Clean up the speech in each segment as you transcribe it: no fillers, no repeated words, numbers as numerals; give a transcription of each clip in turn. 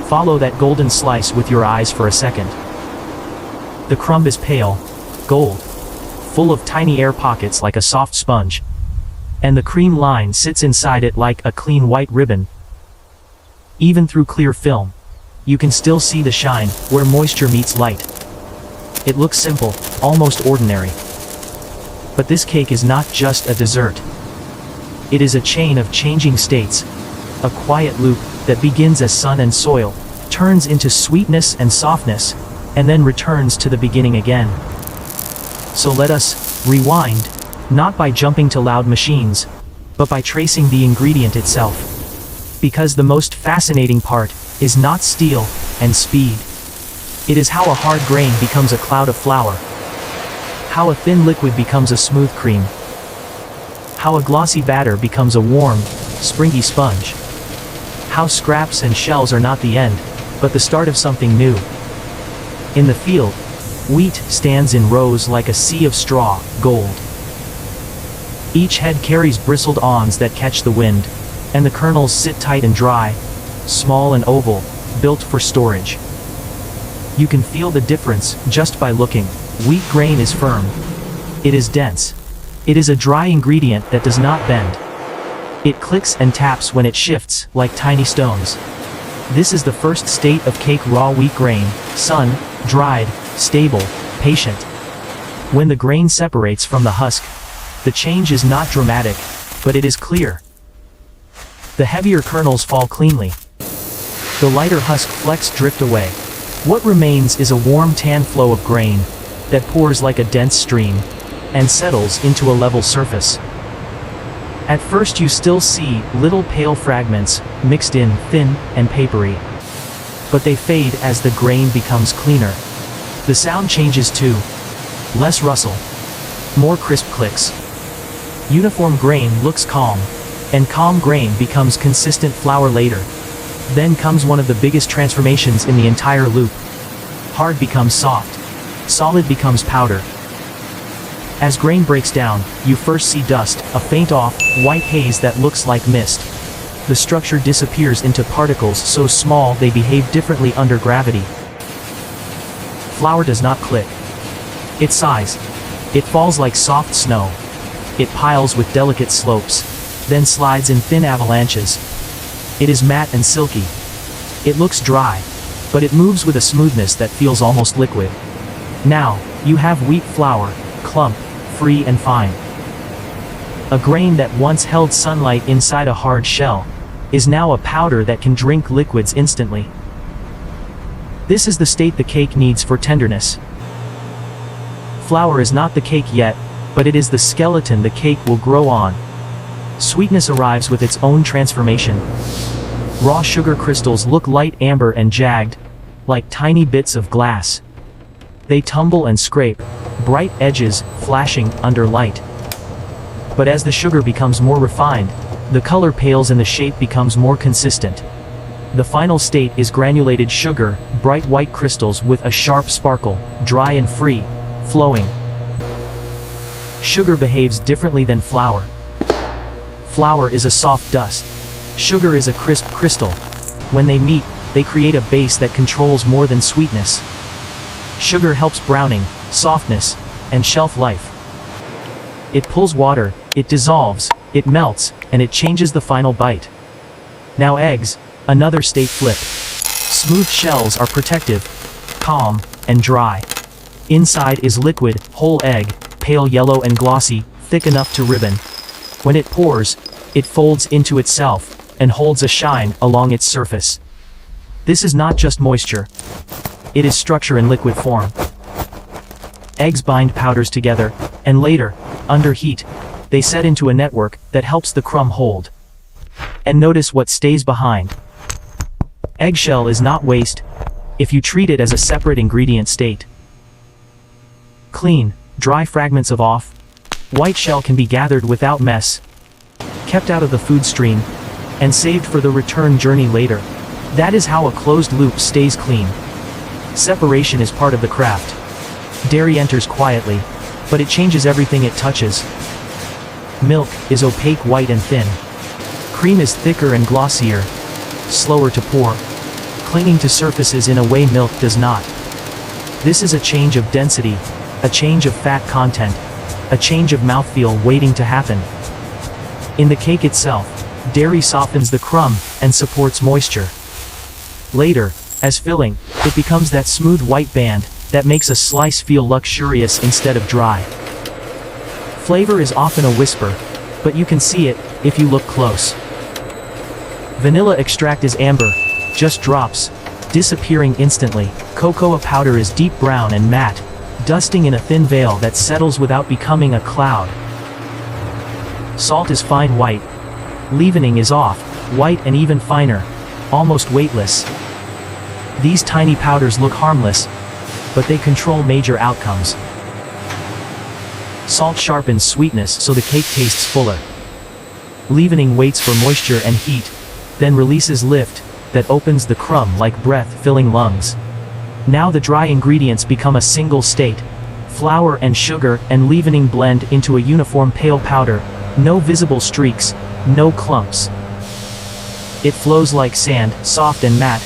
Follow that golden slice with your eyes for a second. The crumb is pale, gold, full of tiny air pockets like a soft sponge. And the cream line sits inside it like a clean white ribbon. Even through clear film, you can still see the shine where moisture meets light. It looks simple, almost ordinary. But this cake is not just a dessert. It is a chain of changing states, a quiet loop that begins as sun and soil, turns into sweetness and softness, and then returns to the beginning again. So let us rewind, not by jumping to loud machines, but by tracing the ingredient itself. Because the most fascinating part is not steel and speed. It is how a hard grain becomes a cloud of flour. How a thin liquid becomes a smooth cream. How a glossy batter becomes a warm, springy sponge. How scraps and shells are not the end, but the start of something new. In the field, wheat stands in rows like a sea of straw, gold. Each head carries bristled awns that catch the wind, and the kernels sit tight and dry, small and oval, built for storage. You can feel the difference just by looking. Wheat grain is firm. It is dense. It is a dry ingredient that does not bend. It clicks and taps when it shifts, like tiny stones. This is the first state of cake raw wheat grain, sun, dried, stable, patient. When the grain separates from the husk, the change is not dramatic, but it is clear. The heavier kernels fall cleanly. The lighter husk flecks drift away. What remains is a warm tan flow of grain that pours like a dense stream and settles into a level surface. At first you still see little pale fragments mixed in, thin and papery. But they fade as the grain becomes cleaner. The sound changes too. Less rustle. More crisp clicks. Uniform grain looks calm, and calm grain becomes consistent flour later. Then comes one of the biggest transformations in the entire loop. Hard becomes soft. Solid becomes powder. As grain breaks down, you first see dust, a faint off, white haze that looks like mist. The structure disappears into particles so small they behave differently under gravity. Flour does not click. It sighs. It falls like soft snow. It piles with delicate slopes, then slides in thin avalanches. It is matte and silky. It looks dry, but it moves with a smoothness that feels almost liquid. Now, you have wheat flour, clump, free and fine. A grain that once held sunlight inside a hard shell is now a powder that can drink liquids instantly. This is the state the cake needs for tenderness. Flour is not the cake yet, but it is the skeleton the cake will grow on. Sweetness arrives with its own transformation. Raw sugar crystals look light amber and jagged, like tiny bits of glass. They tumble and scrape, bright edges flashing under light. But as the sugar becomes more refined, the color pales and the shape becomes more consistent. The final state is granulated sugar, bright white crystals with a sharp sparkle, dry and free, flowing. Sugar behaves differently than flour. Flour is a soft dust. Sugar is a crisp crystal. When they meet, they create a base that controls more than sweetness. Sugar helps browning, softness, and shelf life. It pulls water, it dissolves, it melts, and it changes the final bite. Now eggs, another state flip. Smooth shells are protective, calm, and dry. Inside is liquid, whole egg, pale yellow and glossy, thick enough to ribbon. When it pours, it folds into itself, and holds a shine along its surface. This is not just moisture. It is structure in liquid form. Eggs bind powders together, and later, under heat, they set into a network that helps the crumb hold. And notice what stays behind. Eggshell is not waste, if you treat it as a separate ingredient state. Clean, dry fragments of off-white shell can be gathered without mess, kept out of the food stream, and saved for the return journey later. That is how a closed loop stays clean. Separation is part of the craft. Dairy enters quietly, but it changes everything it touches. Milk is opaque, white and thin. Cream is thicker and glossier, slower to pour. clinging to surfaces in a way milk does not. This is a change of density, a change of fat content, a change of mouthfeel waiting to happen. In the cake itself, dairy softens the crumb and supports moisture. Later, as filling, it becomes that smooth white band that makes a slice feel luxurious instead of dry. Flavor is often a whisper, but you can see it if you look close. Vanilla extract is amber, just drops, disappearing instantly. Cocoa powder is deep brown and matte, dusting in a thin veil that settles without becoming a cloud. Salt is fine white. Leavening is off, white and even finer, almost weightless. These tiny powders look harmless, but they control major outcomes. Salt sharpens sweetness so the cake tastes fuller. Leavening waits for moisture and heat, then releases lift that opens the crumb like breath filling lungs. Now the dry ingredients become a single state. Flour and sugar and leavening blend into a uniform pale powder, no visible streaks, no clumps. It flows like sand, soft and matte,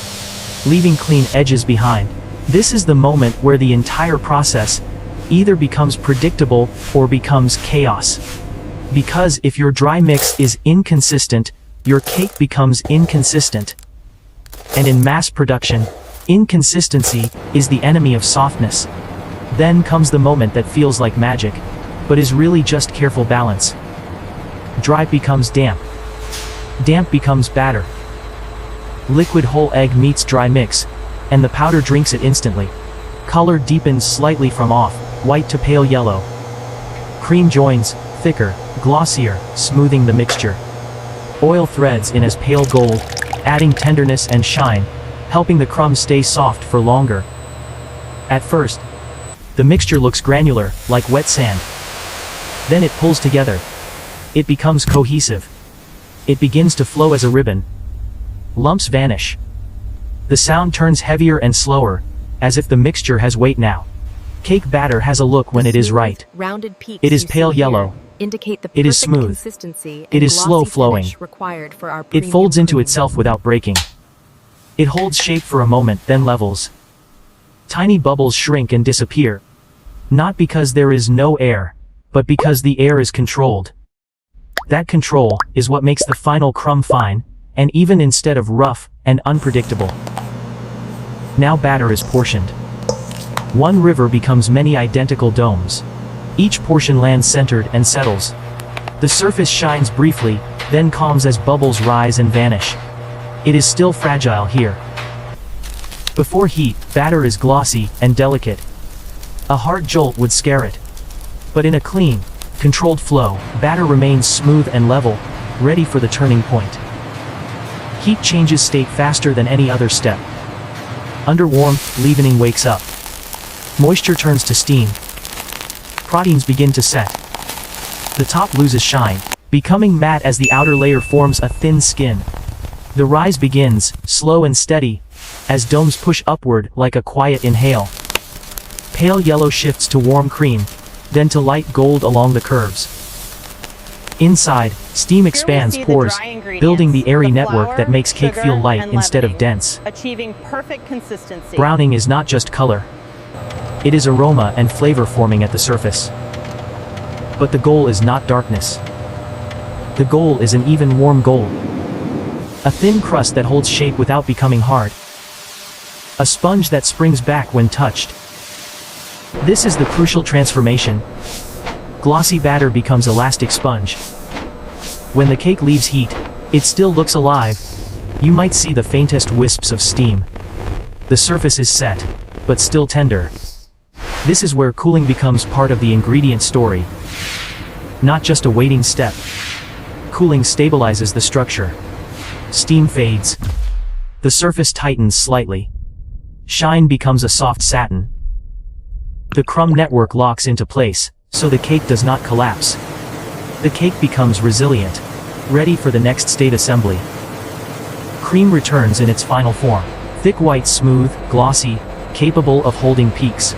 leaving clean edges behind. This is the moment where the entire process either becomes predictable or becomes chaos. Because if your dry mix is inconsistent, your cake becomes inconsistent. And in mass production, inconsistency is the enemy of softness. Then comes the moment that feels like magic, but is really just careful balance. Dry becomes damp. Damp becomes batter. Liquid whole egg meets dry mix, and the powder drinks it instantly. Color deepens slightly from off, white to pale yellow. Cream joins, thicker, glossier, smoothing the mixture. Oil threads in as pale gold, adding tenderness and shine, helping the crumb stay soft for longer. At first, the mixture looks granular, like wet sand. Then it pulls together. It becomes cohesive. It begins to flow as a ribbon. Lumps vanish. The sound turns heavier and slower, as if the mixture has weight now. Cake batter has a look when it is right. Rounded peaks It is pale yellow. Indicate the It is perfect smooth. consistency It and is slow glossy flowing. finish required for our It premium folds into cream. itself without breaking. It holds shape for a moment, then levels. Tiny bubbles shrink and disappear. Not because there is no air, but because the air is controlled. That control is what makes the final crumb fine, and even instead of rough and unpredictable. Now batter is portioned. One river becomes many identical domes. Each portion lands centered and settles. The surface shines briefly, then calms as bubbles rise and vanish. It is still fragile here. Before heat, batter is glossy and delicate. A hard jolt would scare it. But in a clean, controlled flow, batter remains smooth and level, ready for the turning point. Heat changes state faster than any other step. Under warmth, leavening wakes up. Moisture turns to steam. Proteins begin to set. The top loses shine, becoming matte as the outer layer forms a thin skin. The rise begins, slow and steady, as domes push upward like a quiet inhale. Pale yellow shifts to warm cream, then to light gold along the curves. Inside, steam expands, pours, building the airy network that makes cake feel light instead of dense. Achieving perfect consistency. Browning is not just color. It is aroma and flavor forming at the surface. But the goal is not darkness. The goal is an even warm gold. A thin crust that holds shape without becoming hard. A sponge that springs back when touched. This is the crucial transformation. Glossy batter becomes elastic sponge. When the cake leaves heat, it still looks alive. You might see the faintest wisps of steam. The surface is set, but still tender. This is where cooling becomes part of the ingredient story. Not just a waiting step. Cooling stabilizes the structure. Steam fades. The surface tightens slightly. Shine becomes a soft satin. The crumb network locks into place, so the cake does not collapse. The cake becomes resilient, ready for the next state assembly. Cream returns in its final form. Thick white, smooth, glossy, capable of holding peaks.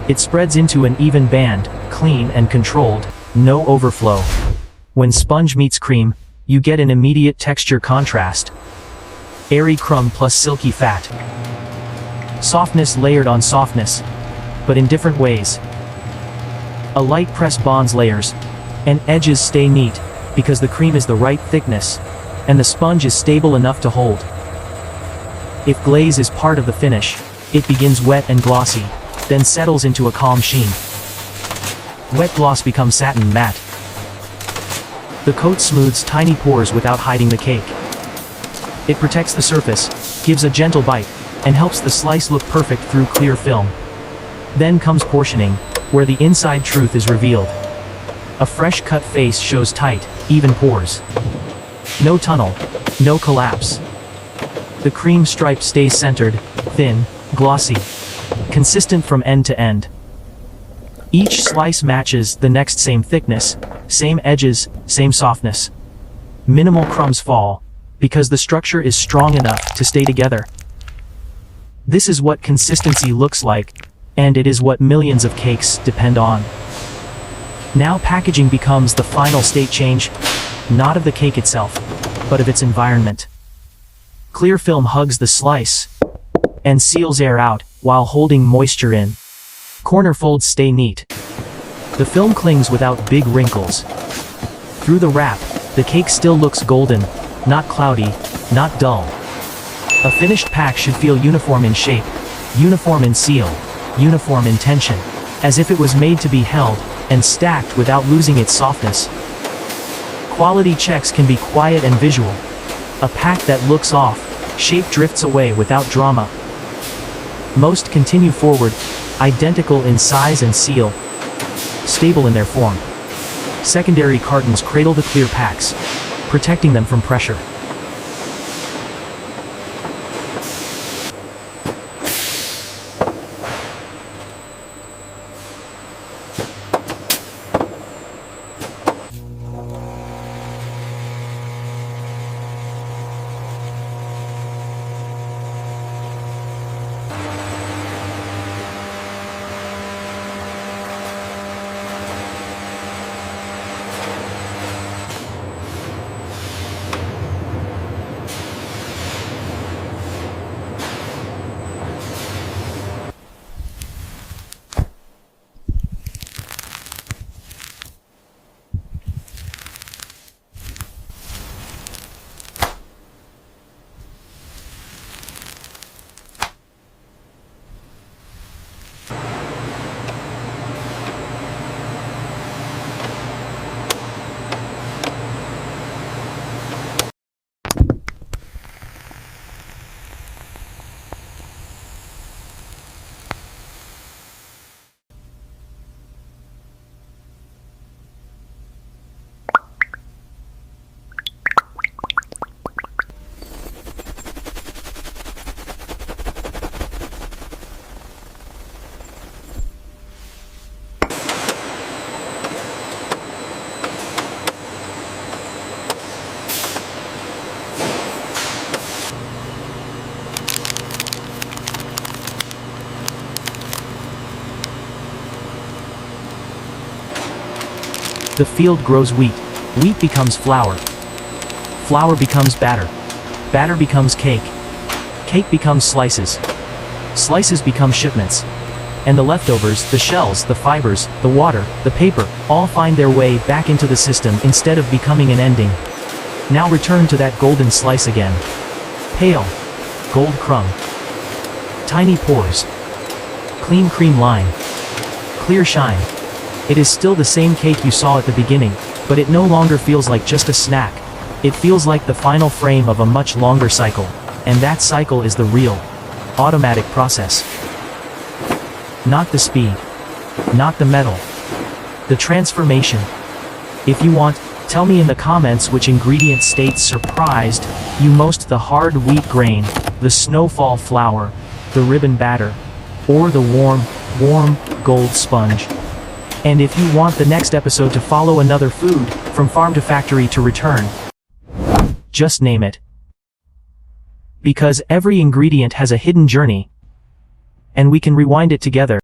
It spreads into an even band, clean and controlled, no overflow. When sponge meets cream, you get an immediate texture contrast. Airy crumb plus silky fat. Softness layered on softness, but in different ways. A light press bonds layers, and edges stay neat, because the cream is the right thickness, and the sponge is stable enough to hold. If glaze is part of the finish, it begins wet and glossy, then settles into a calm sheen. Wet gloss becomes satin matte. The coat smooths tiny pores without hiding the cake. It protects the surface, gives a gentle bite, and helps the slice look perfect through clear film. Then comes portioning, where the inside truth is revealed. A fresh cut face shows tight, even pores. No tunnel, no collapse. The cream stripe stays centered, thin, glossy, consistent from end to end. Each slice matches the next, same thickness, same edges, same softness. Minimal crumbs fall, because the structure is strong enough to stay together. This is what consistency looks like, and it is what millions of cakes depend on. Now packaging becomes the final state change, not of the cake itself, but of its environment. Clear film hugs the slice and seals air out while holding moisture in. Corner folds stay neat. The film clings without big wrinkles. Through the wrap, the cake still looks golden, not cloudy, not dull. A finished pack should feel uniform in shape, uniform in seal, uniform in tension, as if it was made to be held and stacked without losing its softness. Quality checks can be quiet and visual. A pack that looks off, shape drifts away without drama. Most continue forward, identical in size and seal, stable in their form. Secondary cartons cradle the clear packs, protecting them from pressure. The field grows wheat. Wheat becomes flour. Flour becomes batter. Batter becomes cake. Cake becomes slices. Slices become shipments. And the leftovers, the shells, the fibers, the water, the paper, all find their way back into the system instead of becoming an ending. Now return to that golden slice again. Pale. Gold crumb. Tiny pores. Clean cream line. Clear shine. It is still the same cake you saw at the beginning, but it no longer feels like just a snack. It feels like the final frame of a much longer cycle, and that cycle is the real, automatic process. Not the speed. Not the metal. The transformation. If you want, tell me in the comments which ingredient states surprised you most: the hard wheat grain, the snowfall flour, the ribbon batter, or the warm gold sponge. And if you want the next episode to follow another food, from farm to factory to return, just name it. Because every ingredient has a hidden journey, and we can rewind it together.